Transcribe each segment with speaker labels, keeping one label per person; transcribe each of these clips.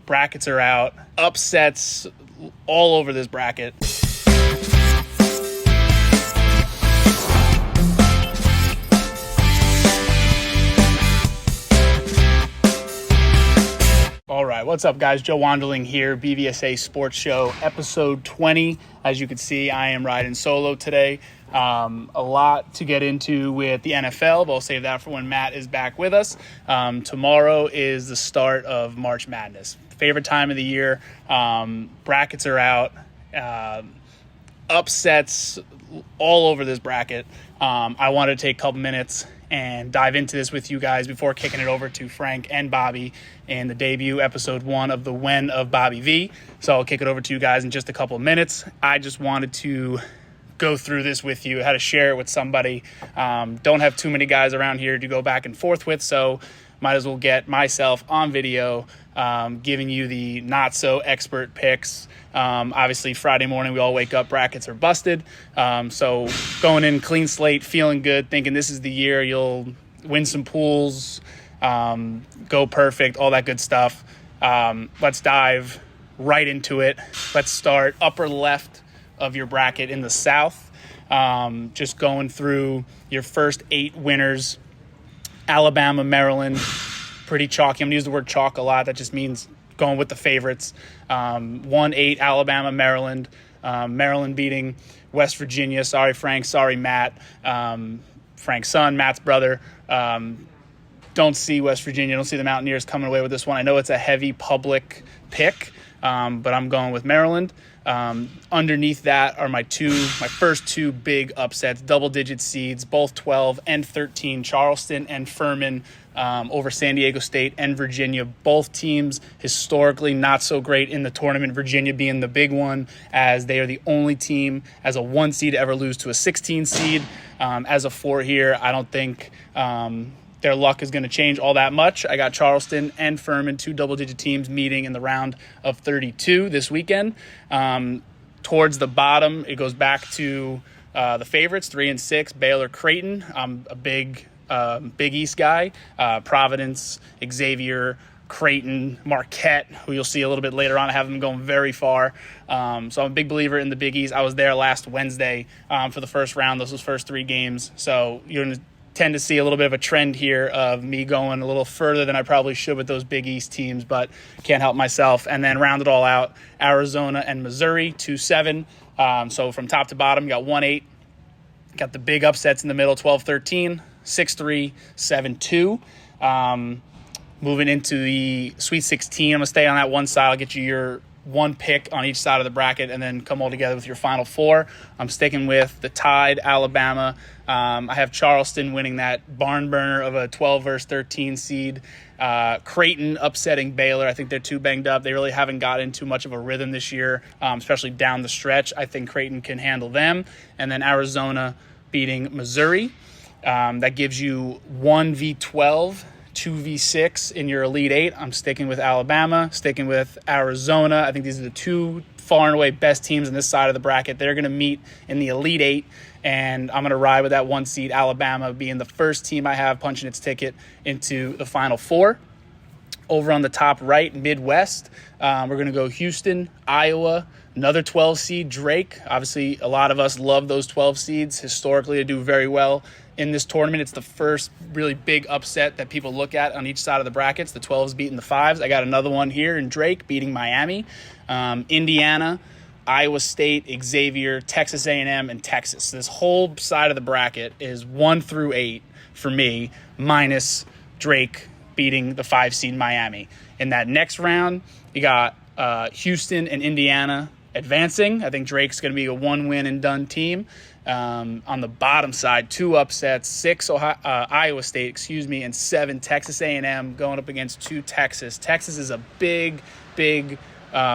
Speaker 1: Brackets are out. Upsets all over this bracket. All right, what's up, guys? Joe Wanderling here, BVSA Sports Show, episode 20. As you can see, I am riding solo today. A lot to get into with the NFL, but I'll save that for when Matt is back with us. Tomorrow is the start of March Madness. Favorite time of the year. Brackets are out. Upsets all over this bracket. I wanted to take a couple minutes and dive into this with you guys before kicking it over to Frank and Bobby in the debut episode 1 of the When of Bobby V. So I'll kick it over to you guys in just a couple of minutes. I just wanted to go through this with you, how to share it with somebody. Don't have too many guys around here to go back and forth with, so might as well get myself on video giving you the not so expert picks. Obviously Friday morning we all wake up, brackets are busted, so going in clean slate, feeling good, thinking this is the year you'll win some pools, go perfect, all that good stuff. Let's dive right into it. Let's start upper left of your bracket in the South. Just going through your first 8 winners. Alabama, Maryland, pretty chalky. I'm going to use the word chalk a lot. That just means going with the favorites. 1-8 Alabama, Maryland. Maryland beating West Virginia. Sorry, Frank. Sorry, Matt. Frank's son, Matt's brother. Don't see West Virginia. Don't see the Mountaineers coming away with this one. I know it's a heavy public pick, but I'm going with Maryland. Underneath that are my first two big upsets, double-digit seeds, both 12 and 13, Charleston and Furman over San Diego State and Virginia. Both teams historically not so great in the tournament, Virginia being the big one, as they are the only team as a 1 seed to ever lose to a 16 seed. As a 4 here, I don't think their luck is going to change all that much. I got Charleston and Furman, 2 double-digit teams meeting in the round of 32 this weekend. Towards the bottom, it goes back to the favorites, 3 and 6, Baylor, Creighton. I'm a Big East guy. Providence, Xavier, Creighton, Marquette, who you'll see a little bit later on. I have them going very far. So I'm a big believer in the Big East. I was there last Wednesday for the first round. Those was first 3 games. So you're going to tend to see a little bit of a trend here of me going a little further than I probably should with those Big East teams, but can't help myself. And then round it all out, Arizona and Missouri, 2-7. So from top to bottom, you got 1-8. Got the big upsets in the middle, 12-13, 6-3, 7-2. Moving into the Sweet 16, I'm going to stay on that one side. I'll get you your 1 pick on each side of the bracket and then come all together with your final 4. I'm sticking with the Tide, Alabama. I have Charleston winning that barn burner of a 12 versus 13 seed. Creighton upsetting Baylor. I think they're too banged up. They really haven't got into much of a rhythm this year, especially down the stretch. I think Creighton can handle them. And then Arizona beating Missouri. That gives you 1v12. 2v6 in your Elite 8. I'm sticking with Alabama, sticking with Arizona. I think these are the 2 far and away best teams on this side of the bracket. They're going to meet in the Elite 8, and I'm going to ride with that 1 seed, Alabama being the first team I have punching its ticket into the Final 4. Over on the top right, Midwest, we're going to go Houston, Iowa, another 12 seed, Drake. Obviously, a lot of us love those 12 seeds. Historically, they do very well in this tournament. It's the first really big upset that people look at on each side of the brackets. The 12s beating the 5s. I got another one here in Drake beating Miami, Indiana, Iowa State, Xavier, Texas A&M, and Texas. So this whole side of the bracket is 1 through 8 for me, minus Drake beating the 5 seed Miami. In that next round, you got Houston and Indiana advancing. I think Drake's going to be a 1-win-and-done team. On the bottom side, 2 upsets, 6 Iowa State, and 7 Texas A&M going up against 2 Texas. Texas is a big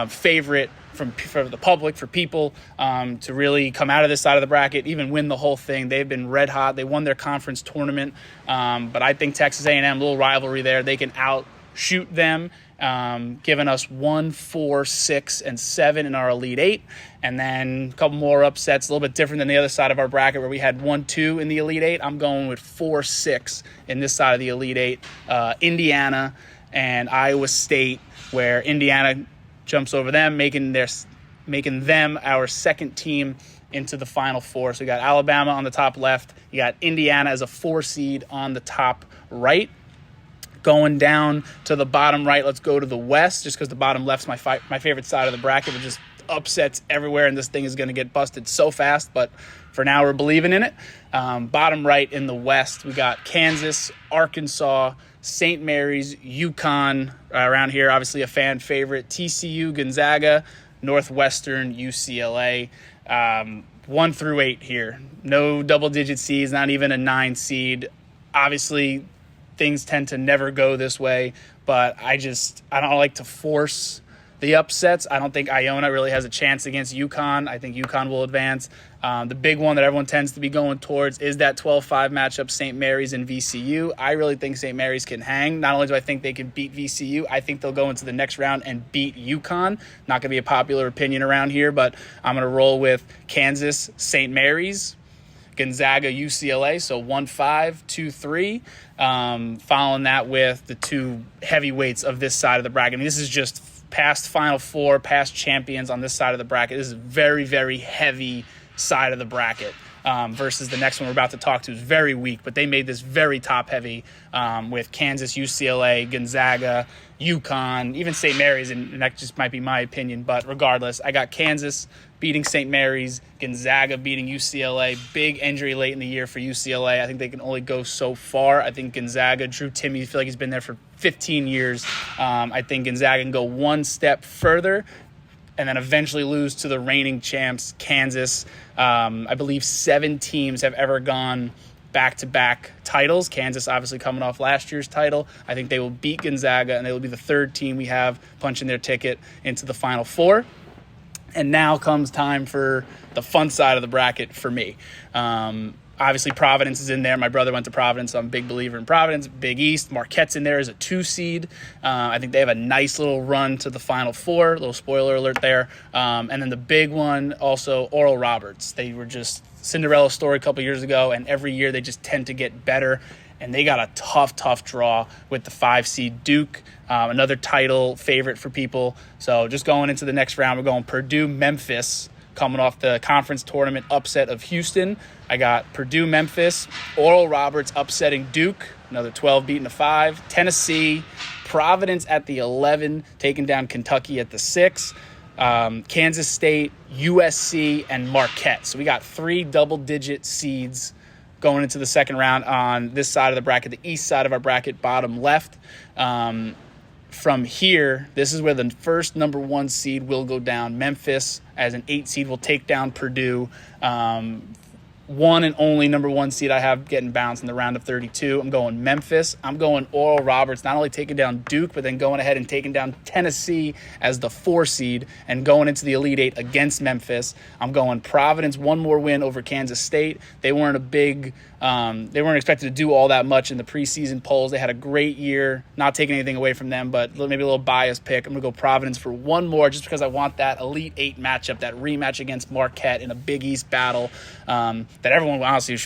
Speaker 1: favorite for the public, for people to really come out of this side of the bracket, even win the whole thing. They've been red hot. They won their conference tournament, but I think Texas A&M, little rivalry there. They can outshoot them, giving us 1, 4, 6, and 7 in our Elite 8. And then a couple more upsets, a little bit different than the other side of our bracket where we had 1, 2 in the Elite 8. I'm going with 4, 6 in this side of the Elite 8. Indiana and Iowa State where Indiana jumps over them, making them our second team into the Final Four. So we got Alabama on the top left. You got Indiana as a 4 seed on the top right. Going down to the bottom right, let's go to the West, just because the bottom left's my favorite side of the bracket, with just upsets everywhere, and this thing is going to get busted so fast, but for now we're believing in it. Bottom right in the West, we got Kansas, Arkansas, St. Mary's, UConn, around here, obviously a fan favorite, TCU, Gonzaga, Northwestern, UCLA. 1 through 8 here. No double-digit seeds, not even a 9 seed. Obviously, things tend to never go this way, but I don't like to force the upsets. I don't think Iona really has a chance against UConn. I think UConn will advance. The big one that everyone tends to be going towards is that 12-5 matchup, St. Mary's and VCU. I really think St. Mary's can hang. Not only do I think they can beat VCU, I think they'll go into the next round and beat UConn. Not going to be a popular opinion around here, but I'm going to roll with Kansas, St. Mary's, Gonzaga, UCLA, so 1-5, 2-3. Following that with the 2 heavyweights of this side of the bracket. I mean, this is just past Final Four, past champions on this side of the bracket. This is a very, very heavy side of the bracket versus the next one we're about to talk to is very weak, but they made this very top-heavy with Kansas, UCLA, Gonzaga, UConn, even St. Mary's, and that just might be my opinion, but regardless, I got Kansas beating St. Mary's, Gonzaga beating UCLA. Big injury late in the year for UCLA. I think they can only go so far. I think Gonzaga, Drew Timme, I feel like he's been there for 15 years. I think Gonzaga can go one step further and then eventually lose to the reigning champs, Kansas. I believe 7 teams have ever gone back-to-back titles. Kansas obviously coming off last year's title. I think they will beat Gonzaga, and they will be the 3rd team we have punching their ticket into the Final Four. And now comes time for the fun side of the bracket for me. Obviously, Providence is in there. My brother went to Providence, so I'm a big believer in Providence. Big East. Marquette's in there as a 2 seed. I think they have a nice little run to the Final Four. Little spoiler alert there. And then the big one, also, Oral Roberts. They were just Cinderella story a couple years ago, and every year they just tend to get better. And they got a tough draw with the 5 seed Duke, another title favorite for people. So just going into the next round, we're going Purdue, Memphis, coming off the conference tournament upset of Houston. I got Purdue, Memphis, Oral Roberts upsetting Duke, another 12 beating a 5, Tennessee, Providence at the 11, taking down Kentucky at the 6, Kansas State, USC, and Marquette. So we got 3 double-digit seeds going into the second round on this side of the bracket, the east side of our bracket, bottom left. From here, this is where the first number 1 seed will go down. Memphis, as an 8 seed, will take down Purdue. One and only number 1 seed I have getting bounced in the round of 32. I'm going Memphis. I'm going Oral Roberts, not only taking down Duke, but then going ahead and taking down Tennessee as the 4 seed and going into the Elite 8 against Memphis. I'm going Providence, 1 more win over Kansas State. They weren't expected to do all that much in the preseason polls. They had a great year, not taking anything away from them, but maybe a little biased pick. I'm going to go Providence for 1 more just because I want that Elite 8 matchup, that rematch against Marquette in a Big East battle that everyone honestly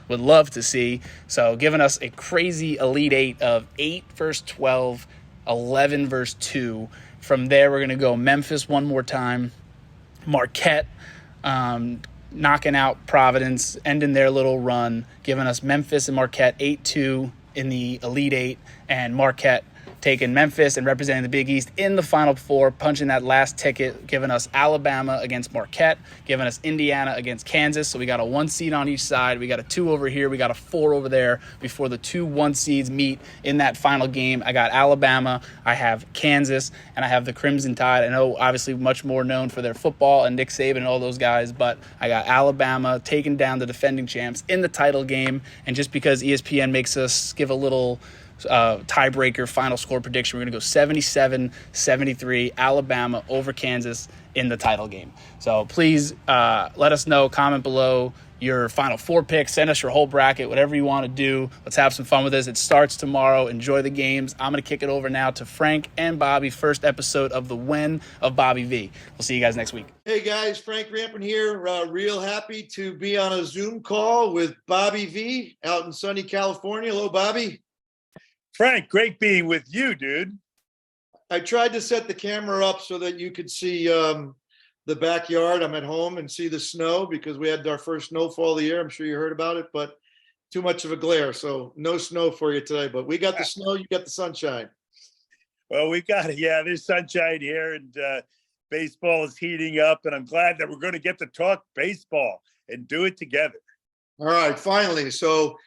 Speaker 1: would love to see. So giving us a crazy Elite 8 of 8 versus 12, 11 versus 2. From there, we're going to go Memphis 1 more time, Marquette, knocking out Providence, ending their little run, giving us Memphis and Marquette 8-2 in the Elite 8, and Marquette taking Memphis and representing the Big East in the Final Four, punching that last ticket, giving us Alabama against Marquette, giving us Indiana against Kansas. So we got a 1 seed on each side. We got a 2 over here. We got a 4 over there before the 2 1 seeds meet in that final game. I got Alabama, I have Kansas, and I have the Crimson Tide. I know obviously much more known for their football and Nick Saban and all those guys, but I got Alabama taking down the defending champs in the title game. And just because ESPN makes us give a little tiebreaker final score prediction, we're going to go 77-73 Alabama over Kansas in the title game. So please let us know, comment below your Final Four picks, send us your whole bracket, whatever you want to do. Let's have some fun with this. It starts tomorrow. Enjoy the games. I'm going to kick it over now to Frank and Bobby, first episode of the When of Bobby V. We'll see you guys next week.
Speaker 2: Hey guys, Frank Rampin here. Real happy to be on a Zoom call with Bobby V out in sunny California. Hello, Bobby.
Speaker 3: Frank, great being with you, dude.
Speaker 2: I tried to set the camera up so that you could see the backyard. I'm at home and see the snow because we had our first snowfall of the year. I'm sure you heard about it, but too much of a glare. So no snow for you today, but we got the snow, you got the sunshine.
Speaker 3: Well, we got it. Yeah, there's sunshine here, and baseball is heating up, and I'm glad that we're going to get to talk baseball and do it together.
Speaker 2: All right, finally. So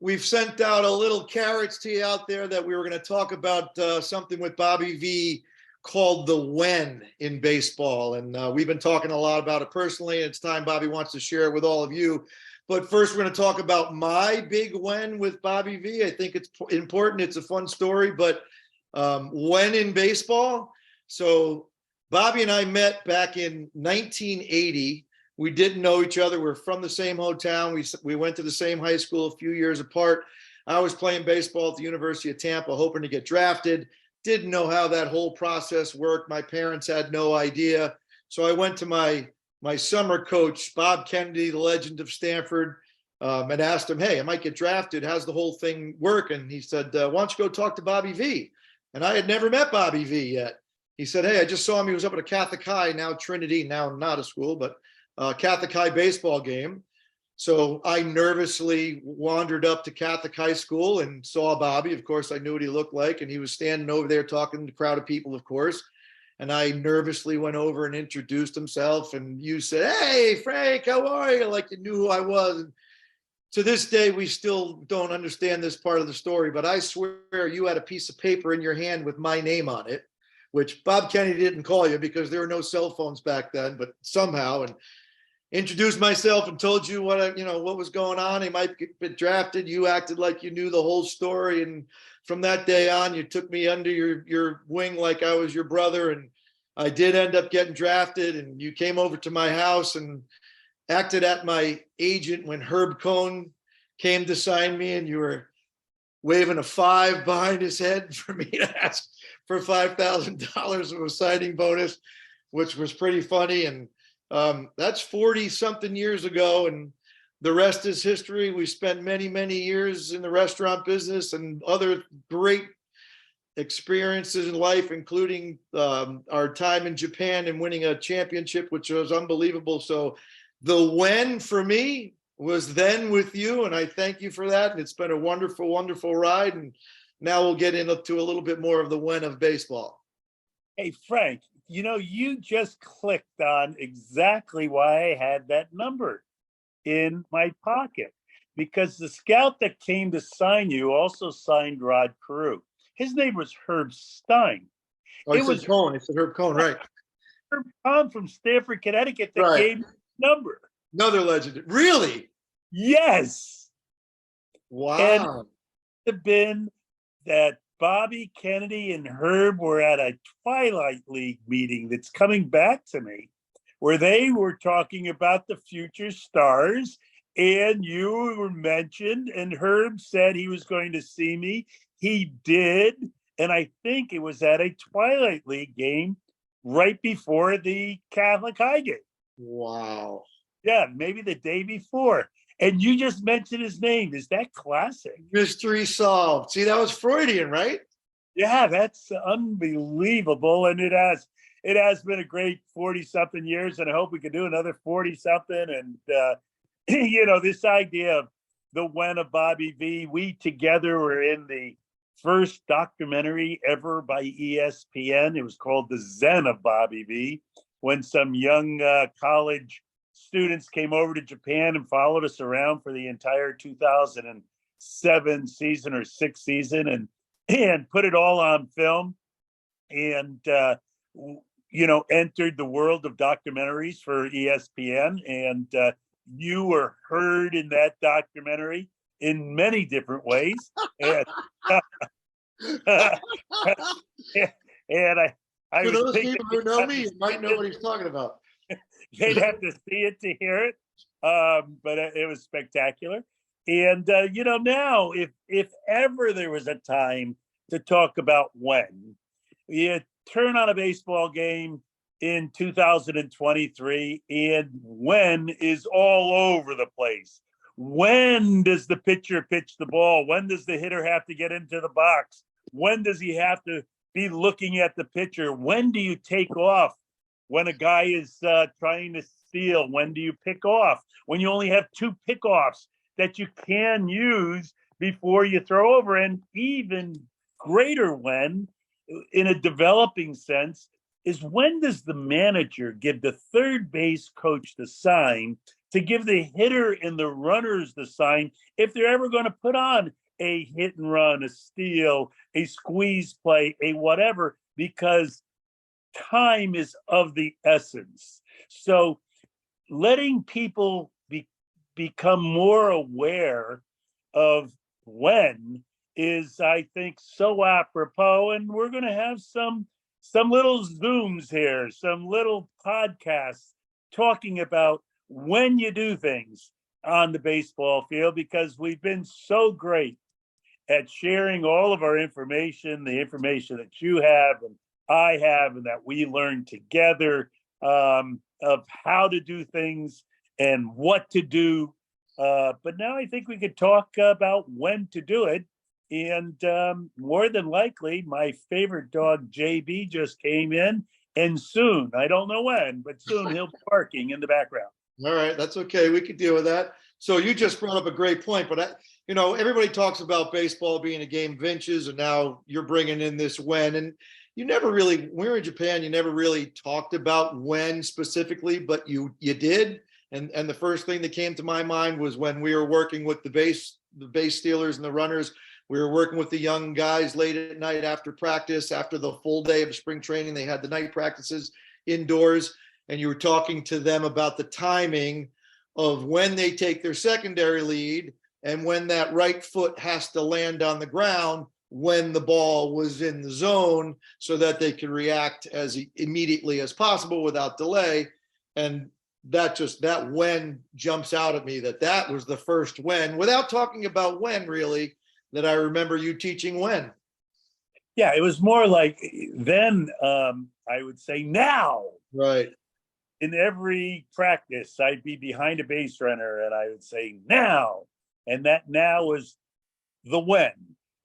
Speaker 2: we've sent out a little carrots to you out there that we were going to talk about something with Bobby V called the when in baseball. And we've been talking a lot about it personally. It's time Bobby wants to share it with all of you. But first, we're going to talk about my big when with Bobby V. I think it's important. It's a fun story, but when in baseball. So Bobby and I met back in 1980. We didn't know each other. We're from the same hometown. We went to the same high school a few years apart. I was playing baseball at the University of Tampa, hoping to get drafted. Didn't know how that whole process worked. My parents had no idea. So I went to my summer coach, Bob Kennedy, the legend of Stamford, and asked him, hey, I might get drafted. How's the whole thing work? And he said, why don't you go talk to Bobby V? And I had never met Bobby V yet. He said, hey, I just saw him. He was up at a Catholic High, now Trinity, now not a school, but Catholic High baseball game. So I nervously wandered up to Catholic High School and saw Bobby. Of course, I knew what he looked like, and he was standing over there talking to a crowd of people, of course. And I nervously went over and introduced himself. And you said, hey, Frank, how are you? Like you knew who I was. And to this day, we still don't understand this part of the story, but I swear you had a piece of paper in your hand with my name on it, which Bob Kennedy didn't call you because there were no cell phones back then, but somehow, and introduced myself and told you what was going on. He might get drafted. You acted like you knew the whole story. And from that day on, you took me under your wing like I was your brother. And I did end up getting drafted, and you came over to my house and acted at my agent when Herb Cohn came to sign me, and you were waving a 5 behind his head for me to ask for $5,000 of a signing bonus, which was pretty funny. And that's 40 something years ago, and the rest is history. We spent many, many years in the restaurant business and other great experiences in life, including our time in Japan and winning a championship, which was unbelievable. So the when for me was then with you, and I thank you for that. And it's been a wonderful, wonderful ride. And now we'll get into a little bit more of the when of baseball.
Speaker 3: Hey, Frank, you just clicked on exactly why I had that number in my pocket, because the scout that came to sign you also signed Rod Carew. His name was Herb Stein.
Speaker 2: Oh, it was Cohn. It's Herb Cohn, right?
Speaker 3: Herb Cohn from Stamford, Connecticut, that
Speaker 2: right.
Speaker 3: gave me the number.
Speaker 2: Another legend. Really?
Speaker 3: Yes.
Speaker 2: Wow.
Speaker 3: And it would have been that Bobby Kennedy and Herb were at a Twilight League meeting that's coming back to me, where they were talking about the future stars, and you were mentioned, and Herb said he was going to see me. He did, and I think it was at a Twilight League game right before the Catholic High game.
Speaker 2: Wow.
Speaker 3: Yeah, maybe the day before. And you just mentioned his name. Is that classic?
Speaker 2: Mystery solved. See, that was Freudian, right?
Speaker 3: Yeah, that's unbelievable. And it has been a great 40-something years, and I hope we can do another 40-something. And, this idea of the when of Bobby V, we together were in the first documentary ever by ESPN. It was called The Zen of Bobby V, when some young college students came over to Japan and followed us around for the entire 2007 season or 6 season, and put it all on film, and entered the world of documentaries for ESPN. And you were heard in that documentary in many different ways. And, and I
Speaker 2: for
Speaker 3: was
Speaker 2: those people who know me, you might know what he's talking about.
Speaker 3: They'd have to see it to hear it, but it was spectacular. And now, if ever there was a time to talk about when, you turn on a baseball game in 2023, and when is all over the place. When does the pitcher pitch the ball? When does the hitter have to get into the box? When does he have to be looking at the pitcher. When do you take off? When a guy is trying to steal, when do you pick off? When you only have 2 pickoffs that you can use before you throw over, and even greater when, in a developing sense, is when does the manager give the third base coach the sign to give the hitter and the runners the sign if they're ever going to put on a hit and run, a steal, a squeeze play, a whatever, because time is of the essence. So letting people become more aware of when is, I think, so apropos. And we're going to have some little Zooms here, some little podcasts talking about when you do things on the baseball field, because we've been so great at sharing all of our information, the information that you have and I have, and that we learn together, of how to do things and what to do. But now I think we could talk about when to do it. And more than likely, my favorite dog, JB, just came in. And soon, I don't know when, but soon he'll be barking in the background.
Speaker 2: All right, that's okay. We could deal with that. So you just brought up a great point, but everybody talks about baseball being a game of inches, and now you're bringing in this when, and you never really, when we were in Japan, you never really talked about when specifically, but you did. And the first thing that came to my mind was when we were working with the base stealers and the runners. We were working with the young guys late at night after practice, after the full day of spring training. They had the night practices indoors, and you were talking to them about the timing of when they take their secondary lead and when that right foot has to land on the ground when the ball was in the zone, so that they could react as immediately as possible without delay. And that when jumps out at me, that was the first when, without talking about when really, that I remember you teaching when.
Speaker 3: Yeah, it was more like then, I would say now.
Speaker 2: Right.
Speaker 3: In every practice, I'd be behind a base runner and I would say now. And that now was the when.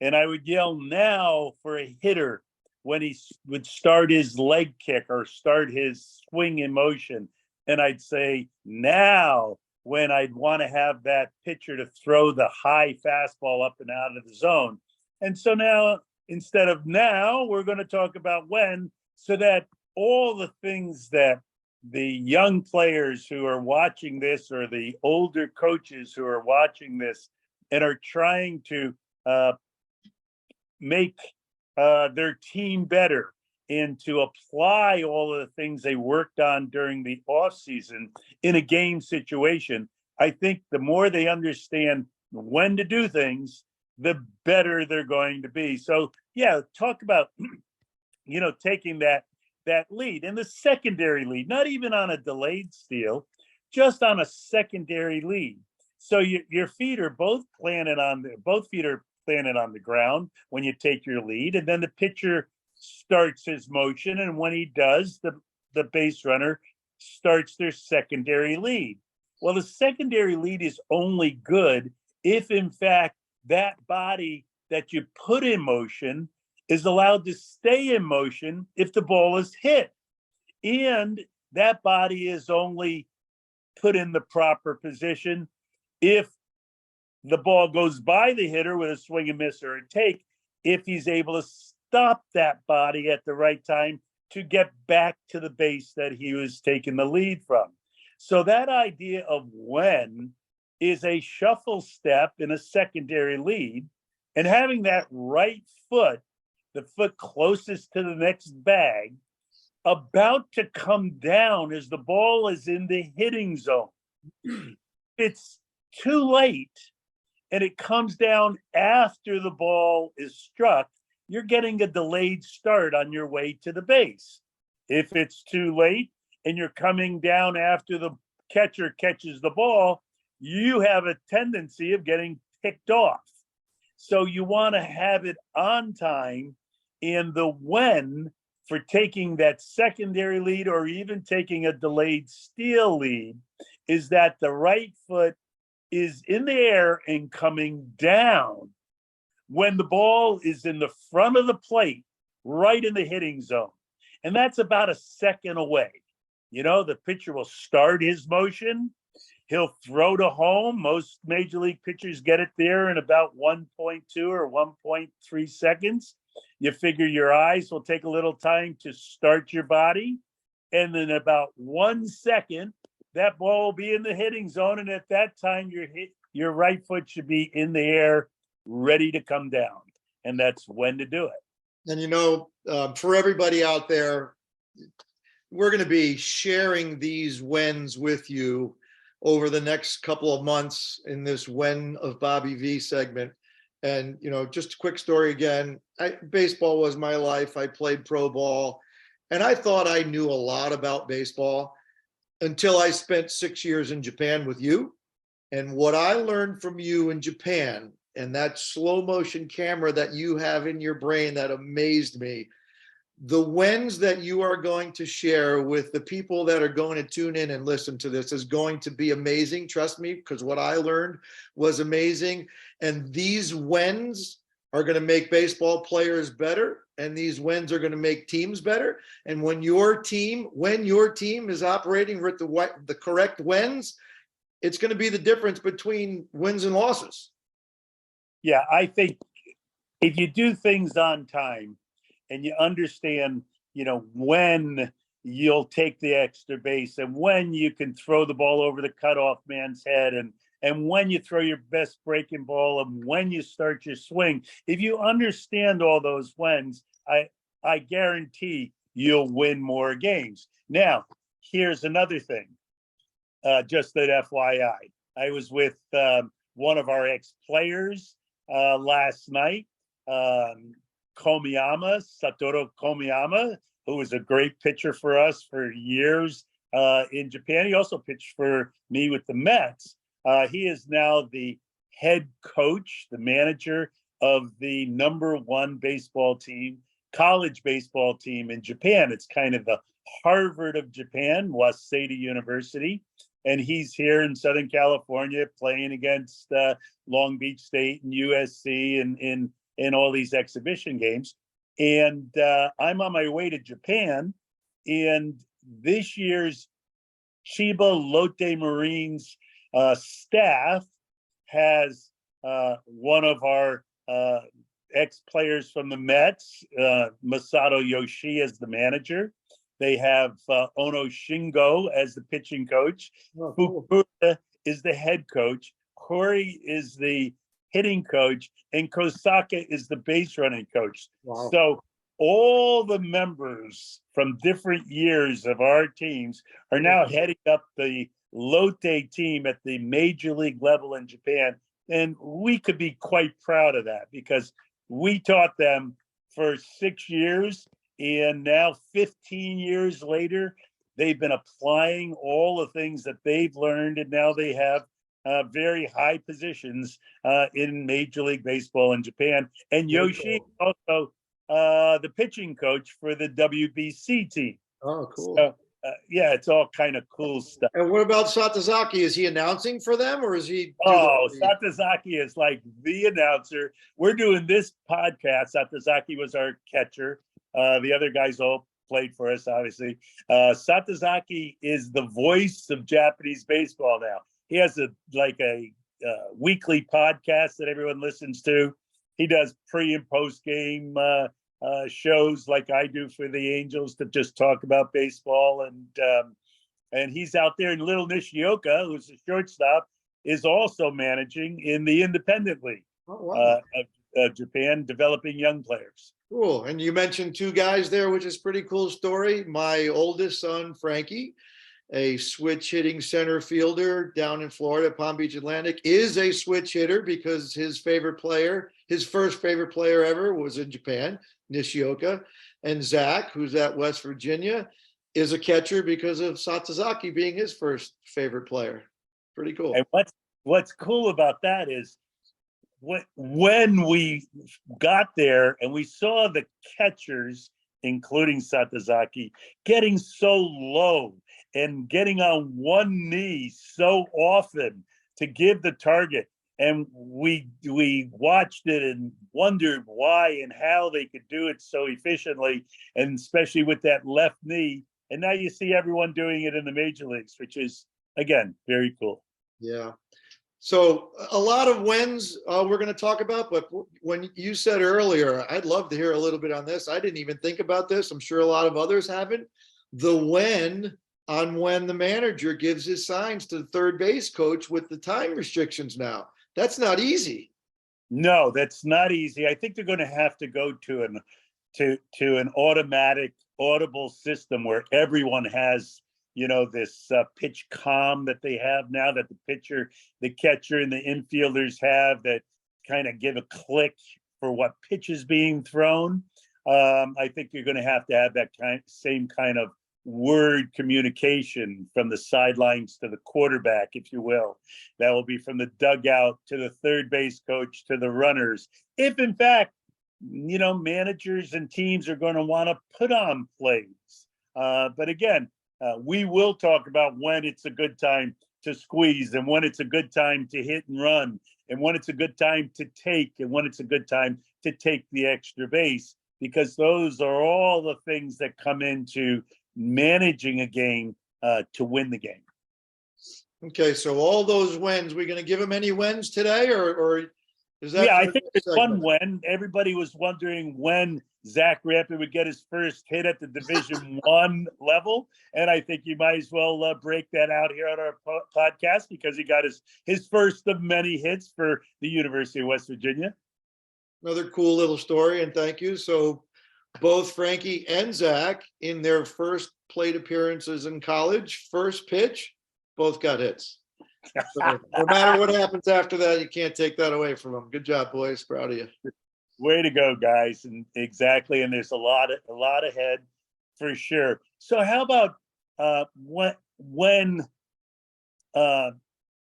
Speaker 3: And I would yell now for a hitter when he would start his leg kick or start his swing in motion. And I'd say now when I'd want to have that pitcher to throw the high fastball up and out of the zone. And so now, instead of now, we're going to talk about when, so that all the things that the young players who are watching this, or the older coaches who are watching this and are trying to make their team better and to apply all of the things they worked on during the off season in a game situation, I think the more they understand when to do things, the better they're going to be. So yeah, talk about, taking that lead, and the secondary lead, not even on a delayed steal, just on a secondary lead. So your feet are both planted on the ground when you take your lead, and then the pitcher starts his motion, and when he does, the base runner starts their secondary lead. Well, the secondary lead is only good if, in fact, that body that you put in motion is allowed to stay in motion if the ball is hit. And that body is only put in the proper position if the ball goes by the hitter with a swing and miss or a take, if he's able to stop that body at the right time to get back to the base that he was taking the lead from. So that idea of when is a shuffle step in a secondary lead, and having that right foot, the foot closest to the next bag, about to come down as the ball is in the hitting zone. It's too late and it comes down after the ball is struck, you're getting a delayed start on your way to the base. If it's too late and you're coming down after the catcher catches the ball, you have a tendency of getting picked off. So you want to have it on time, and the when for taking that secondary lead or even taking a delayed steal lead is that the right foot is in the air and coming down. When the ball is in the front of the plate right in the hitting zone. And that's about a second away. The pitcher will start his motion. He'll throw to home. Most major league pitchers get it there in about 1.2 or 1.3 seconds. You figure your eyes will take a little time to start your body. And then about 1 second, that ball will be in the hitting zone. And at that time, your right foot should be in the air, ready to come down. And that's when to do it.
Speaker 2: And, for everybody out there, we're going to be sharing these whens with you over the next couple of months in this When of Bobby V segment. And, just a quick story again, baseball was my life. I played pro ball and I thought I knew a lot about baseball until I spent 6 years in Japan with you. And what I learned from you in Japan and that slow motion camera that you have in your brain that amazed me. The whens that you are going to share with the people that are going to tune in and listen to this is going to be amazing. Trust me, because what I learned was amazing. And these whens are going to make baseball players better. And these whens are going to make teams better. And when your team is operating with the correct whens, it's going to be the difference between wins and losses.
Speaker 3: Yeah, I think if you do things on time and you understand, when you'll take the extra base and when you can throw the ball over the cutoff man's head and when you throw your best breaking ball and when you start your swing, if you understand all those whens, I guarantee you'll win more games. Now, here's another thing. Just that FYI, I was with one of our ex-players last night, Satoru Komiyama, who was a great pitcher for us for years in Japan. He also pitched for me with the Mets. He is now the head coach, the manager of the #1 baseball team, college baseball team in Japan. It's kind of the Harvard of Japan, Waseda University. And he's here in Southern California playing against Long Beach State and USC and in all these exhibition games. And I'm on my way to Japan. And this year's Chiba Lotte Marines staff has one of our ex-players from the Mets, Masato Yoshii, as the manager. They have Ono Shingo as the pitching coach.
Speaker 2: Oh, cool.
Speaker 3: Fukuda is the head coach. Hori is the hitting coach. And Kosaka is the base running coach.
Speaker 2: Wow.
Speaker 3: So all the members from different years of our teams are now heading up the Lotte team at the major league level in Japan. And we could be quite proud of that because we taught them for 6 years. And now 15 years later, they've been applying all the things that they've learned. And now they have very high positions in Major League Baseball in Japan. And Yoshi is also the pitching coach for the WBC team.
Speaker 2: Oh, cool.
Speaker 3: So, yeah, it's all kind of cool stuff.
Speaker 2: And what about Satazaki? Is he announcing for them or is he?
Speaker 3: Satazaki is like the announcer. We're doing this podcast. Satazaki was our catcher. The other guys all played for us, obviously. Satazaki is the voice of Japanese baseball now. He has a weekly podcast that everyone listens to. He does pre and post game shows like I do for the Angels to just talk about baseball. And he's out there. And Little Nishioka, who's a shortstop, is also managing in the independent league of Japan, developing young players.
Speaker 2: Cool. And you mentioned 2 guys there, which is a pretty cool story. My oldest son, Frankie, a switch hitting center fielder down in Florida, Palm Beach Atlantic, is a switch hitter because his first favorite player ever was in Japan, Nishioka. And Zach, who's at West Virginia, is a catcher because of Satazaki being his first favorite player. Pretty cool.
Speaker 3: And what's cool about that is when we got there and we saw the catchers, including Satazaki, getting so low and getting on one knee so often to give the target. and we watched it and wondered why and how they could do it so efficiently, and especially with that left knee. And now you see everyone doing it in the major leagues, which is, again, very cool.
Speaker 2: Yeah. So a lot of wins we're going to talk about, but when you said earlier, I'd love to hear a little bit on this. I didn't even think about this. I'm sure a lot of others haven't. The when on when the manager gives his signs to the third base coach with the time restrictions now. That's not easy.
Speaker 3: No, that's not easy. I think they're going to have to go to an automatic audible system where everyone has, this pitch comm that they have now, that the pitcher, the catcher, and the infielders have, that kind of give a click for what pitch is being thrown. I think you're going to have that same kind of word communication from the sidelines to the quarterback, if you will. That will be from the dugout to the third base coach to the runners. If in fact, managers and teams are going to want to put on plays. But again, we will talk about when it's a good time to squeeze, and when it's a good time to hit and run, and when it's a good time to take, and when it's a good time to take the extra base, because those are all the things that come into managing a game to win the game.
Speaker 2: Okay, so all those wins, we're going to give them any wins today, or is that?
Speaker 3: Yeah, I think it's one win. Everybody was wondering when Zach Rapper would get his first hit at the Division I level, and I think you might as well break that out here on our podcast, because he got his first of many hits for the University of West Virginia.
Speaker 2: Another cool little story, and thank you. So both Frankie and Zach, in their first plate appearances in college, first pitch, both got hits. So no matter what happens after that, you can't take that away from them. Good job, boys. Proud of you.
Speaker 3: Way to go, guys. And exactly. And there's a lot ahead for sure. So how about when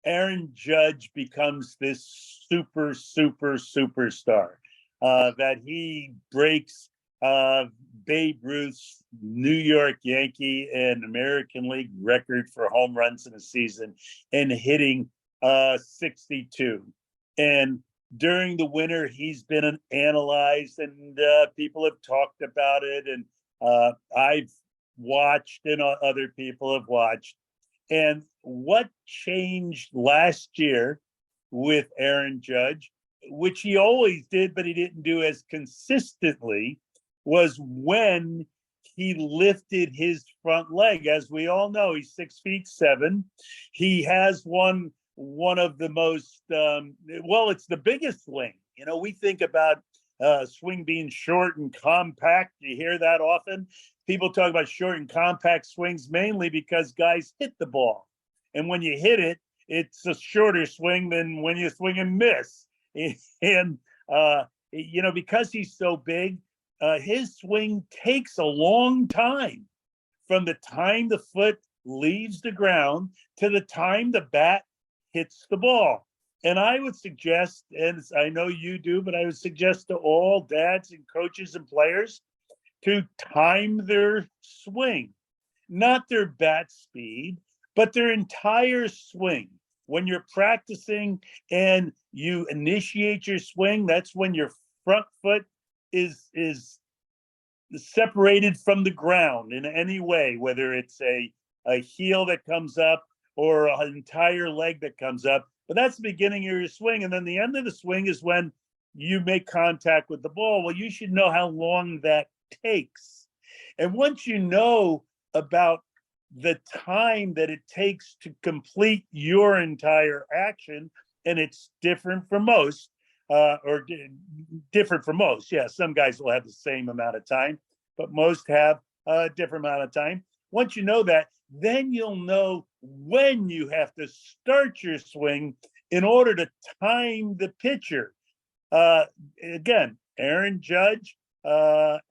Speaker 3: Aaron Judge becomes this superstar, that he breaks Babe Ruth's New York Yankee and American League record for home runs in a season, and hitting 62. And during the winter, he's been analyzed, and people have talked about it, and I've watched, and other people have watched. And what changed last year with Aaron Judge, which he always did, but he didn't do as consistently, was when he lifted his front leg. As we all know, he's 6'7". He has one of the most, it's the biggest swing. We think about swing being short and compact. You hear that often. People talk about short and compact swings mainly because guys hit the ball. And when you hit it, it's a shorter swing than when you swing and miss. And, because he's so big, his swing takes a long time from the time the foot leaves the ground to the time the bat hits the ball. And I would suggest, and I know you do, but I would suggest to all dads and coaches and players to time their swing, not their bat speed, but their entire swing. When you're practicing and you initiate your swing, that's when your front foot is separated from the ground in any way, whether it's a heel that comes up or an entire leg that comes up. But that's the beginning of your swing. And then the end of the swing is when you make contact with the ball. Well, you should know how long that takes. And once you know about the time that it takes to complete your entire action, and it's different for most, different for most. Yeah, some guys will have the same amount of time, but most have a different amount of time. Once you know that, then you'll know when you have to start your swing in order to time the pitcher. Again, Aaron Judge starts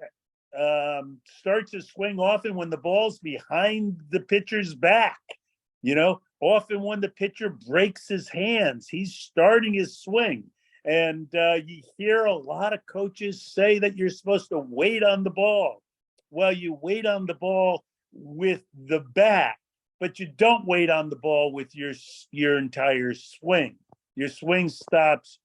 Speaker 3: his swing often when the ball's behind the pitcher's back. Often when the pitcher breaks his hands, he's starting his swing. And you hear a lot of coaches say that you're supposed to wait on the ball. Well, you wait on the ball with the bat, but you don't wait on the ball with your entire swing. Your swing starts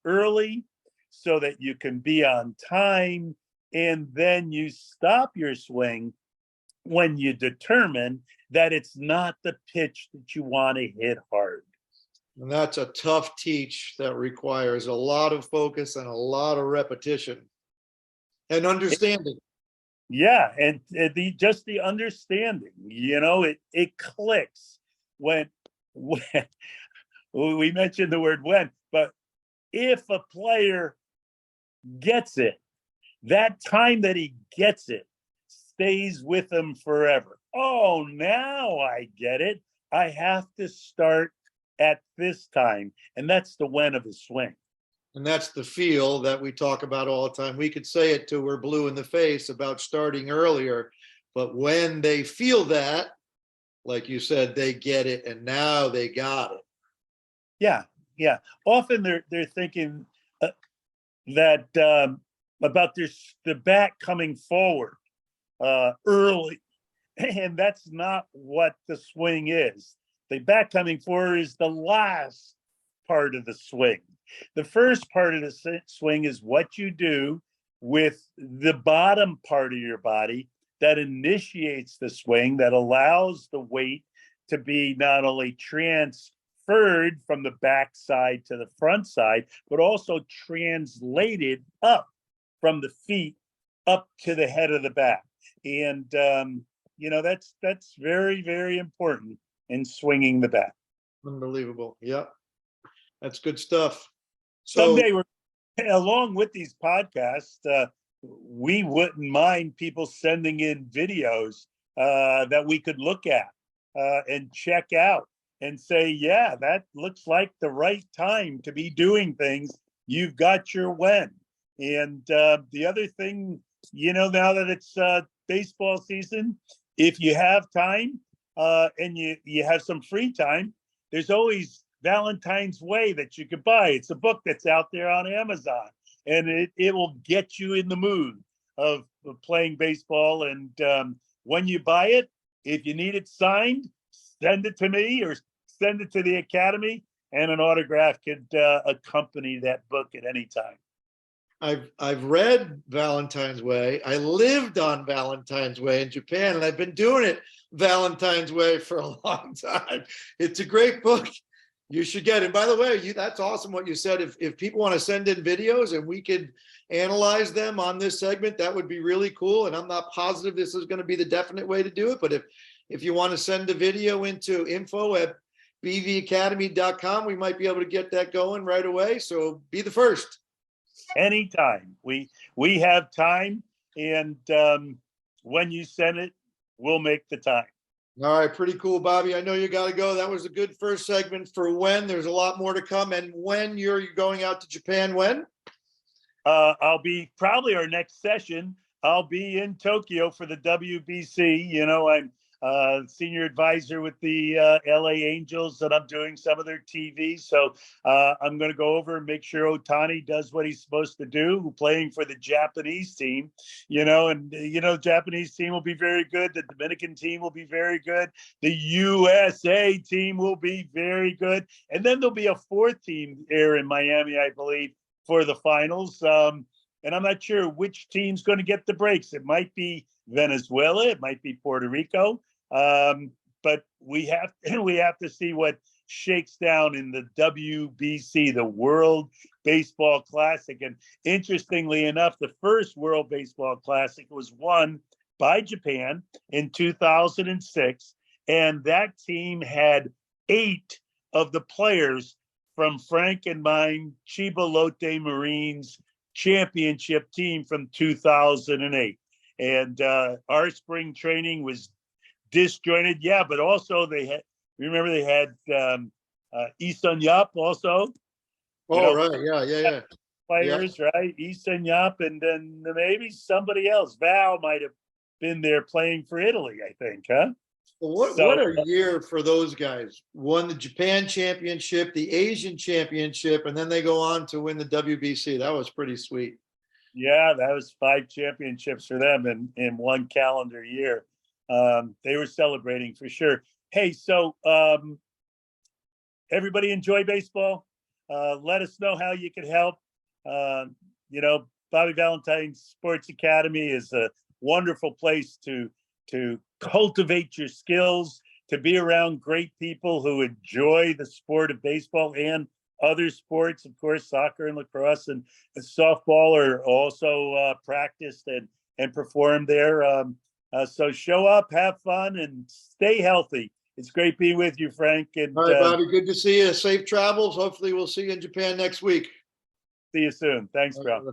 Speaker 3: early so that you can be on time, and then you stop your swing when you determine that it's not the pitch that you want to hit hard.
Speaker 2: And that's a tough teach that requires a lot of focus and a lot of repetition and understanding.
Speaker 3: Yeah, and just the understanding, it clicks when we mentioned the word when, but if a player gets it, that time that he gets it stays with him forever. Oh, now I get it. I have to start at this time. And that's the when of the swing.
Speaker 2: And that's the feel that we talk about all the time. We could say it till we're blue in the face about starting earlier, but when they feel that, like you said, they get it, and now they got it.
Speaker 3: Yeah, yeah. Often they're thinking that about the bat coming forward early, and that's not what the swing is. The bat coming forward is the last part of the swing. The first part of the swing is what you do with the bottom part of your body that initiates the swing, that allows the weight to be not only transferred from the back side to the front side, but also translated up from the feet up to the head of the bat. And, that's very, very important in swinging the bat.
Speaker 2: Unbelievable. Yep. That's good stuff. So
Speaker 3: someday, along with these podcasts, we wouldn't mind people sending in videos that we could look at and check out and say, yeah, that looks like the right time to be doing things. You've got your when. And the other thing, now that it's baseball season, if you have time and you have some free time, there's always Valentine's Way that you could buy. It's a book that's out there on Amazon, and it will get you in the mood of playing baseball. And when you buy it, if you need it signed, send it to me or send it to the Academy, and an autograph could accompany that book at any time.
Speaker 2: I've read Valentine's Way. I lived on Valentine's Way in Japan, and I've been doing it Valentine's Way for a long time. It's a great book. You should get it. And by the way, that's awesome what you said. If people want to send in videos and we could analyze them on this segment, that would be really cool. And I'm not positive this is going to be the definite way to do it, but if you want to send a video into info@bvacademy.com, we might be able to get that going right away. So be the first.
Speaker 3: Anytime. We have time, and when you send it, we'll make the time.
Speaker 2: All right, pretty cool, Bobby. I know you got to go. That was a good first segment for when. There's a lot more to come. And when you're going out to Japan, when?
Speaker 3: I'll be probably our next session. I'll be in Tokyo for the WBC. I'm senior advisor with the LA Angels, and I'm doing some of their TV. So I'm going to go over and make sure Ohtani does what he's supposed to do, playing for the Japanese team, Japanese team will be very good. The Dominican team will be very good. The USA team will be very good. And then there'll be a fourth team here in Miami, I believe, for the finals. And I'm not sure which team's going to get the breaks. It might be Venezuela. It might be Puerto Rico. But we have to see what shakes down in the WBC, the World Baseball Classic. And interestingly enough, the first World Baseball Classic was won by Japan in 2006. And that team had 8 of the players from Frank and mine Chiba Lotte Marines championship team from 2008. And our spring training was disjointed. Yeah, but also they had Isun Yap also.
Speaker 2: Right. Yeah.
Speaker 3: Players, yeah. Right? Isun Yap, and then maybe somebody else. Val might have been there playing for Italy, I think, huh?
Speaker 2: Well, what a year for those guys. Won the Japan championship, the Asian championship, and then they go on to win the WBC. That was pretty sweet.
Speaker 3: Yeah, that was 5 championships for them in one calendar year. They were celebrating for sure. Hey, so everybody enjoy baseball? let us know how you can help. You know, Bobby Valentine Sports Academy is a wonderful place to cultivate your skills, to be around great people who enjoy the sport of baseball and other sports. Of course, soccer and lacrosse and softball are also practiced and performed there. So show up, have fun, and stay healthy. It's great being with you, Frank. And
Speaker 2: All right, Bobby, good to see you. Safe travels. Hopefully we'll see you in Japan next week.
Speaker 3: See you soon. Thanks, bro.